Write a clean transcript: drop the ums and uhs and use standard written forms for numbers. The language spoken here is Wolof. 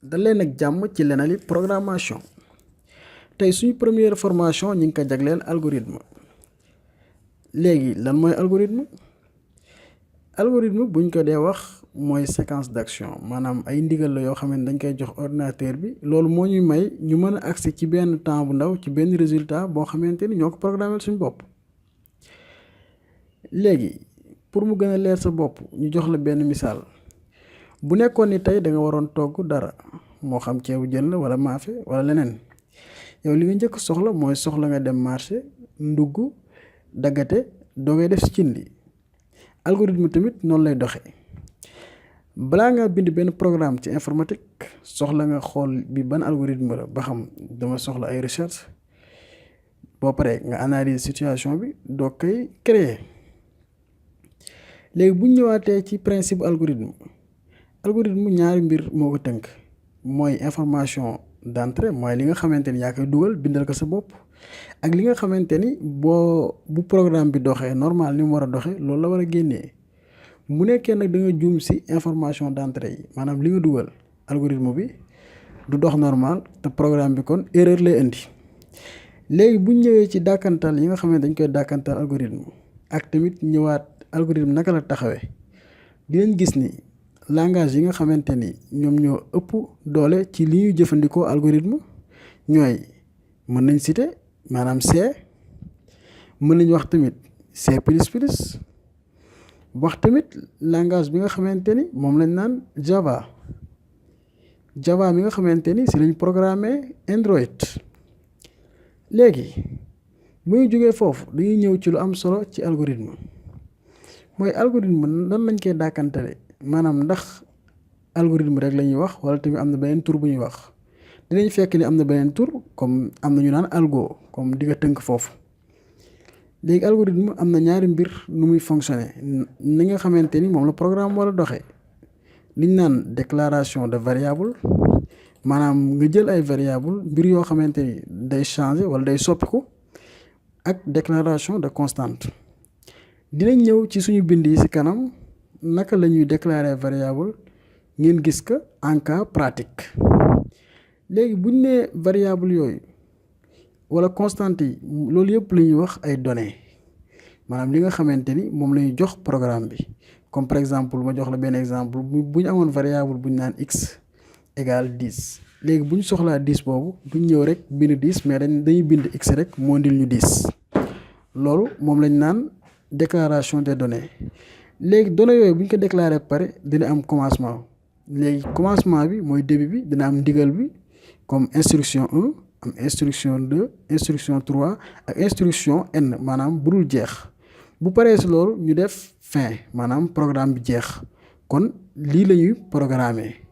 dal leen ak jàmm ci Lenali programmation tey suñu première formation ñi ngi ko jagleel algorithme. léegi lan mooy algorithme buñ ko dee wax mooy séquence d'action maanaam ay ndigal la yoo xam ne dañ koy jox ordinateur bi loolu moo ñuy may ñu mën a accès ci benn temps bu ndaw ci benn résultat boo xamante ni ñoo ko programmé suñu bopp. léegi pour mu gën a leer sa bopp ñu jox la benn misaal bu nekkoon ni tey da nga waroon togg dara moo xam ceebu jën la wala maafe wala leneen yow li nga njëkk soxla mooy soxla nga dem marché ndugg daggate doogay def ci cin li. algorithme tamit noonu lay doxee balaa nga bind benn programme ci informatique soxla nga xool bi ban algorithme la ba xam dama soxla ay recherche boo paree nga analyse situation bi doo koy créer. léegi bu ñu ñëwaatee ci principe algorithme ñaari mbir moo ko tënk mooy information d'entrée mooy li nga xamante ni yaa koy dugal bindal ko sa bopp ak li nga xamante ni bu programme bi doxee normal ni mu war a doxee loolu la war a génnee. bu nekkee nag da nga juum ci information d'entrée yi maanaam li nga dugal algorithme bi du dox normal te programme bi kon erreur lay indi. léegi bu ñu ñëwee ci dàkkantal yi nga xam ne dañ koy dàkkantal algorithme ak tamit ñëwaat algorithme naka la taxawee dinañ gis ni langage yi nga xamante ni ñoom ñoo ëpp doole ci li ñuy jëfandikoo algorithme ñooy mën nañ citer maanaam C mën nañ wax tamit C++. wax tamit langage bi nga xamante ni moom lañ naan Java mi nga xamante ni si lañ programmer Android. léegi bu ñu jógee foofu dañuy ñëw ci lu am solo ci algorithme mooy algorithme nan lañ koy dàkkantale maanaam ndax algorithme rek la ñuy wax wala tamit am na beneen tur bu ñuy wax dinañ fekk ni am na beneen tur comme am na ñu naan algo comme di nga tënk foofu. léegi algorithme am na ñaari mbir nu muy fonctionner ni nga xamante ni moom la programme war a doxee liñ naan déclaration de variable maanaam nga jël ay variable mbir yoo xamante ni day changer wala day soppiku ak déclaration de constante. dinañ ñëw ci suñu bind yi ci kanam naka la ñuy déclarer variable ngeen gis ko en cas pratique. léegi buñ nee variable yooyu wala constante yi loolu yëpp la ñuy wax ay données maanaam li nga xamante ni moom la ñuy jox programme bi comme par exemple ma jox la benn exemple bu ñu amoon variable bu ñu naan x égale 10 léegi bu ñu soxlaa 10 boobu duñ ñëw rek bind 10 mais dañuy bind x rek moo ndil ñu 10 loolu moom lañ naan déclaration des données. léegi données yooyu bu ñu ko déclaré pare dina am commencement léegi commencement bi mooy début bi dina am ndigal bi comme instruction 1 am instruction 2 instruction 3 ak instruction n maanaam bu dul jeex bu paree si loolu ñu def fin maanaam programme bi jeex kon lii la ñuy programmer.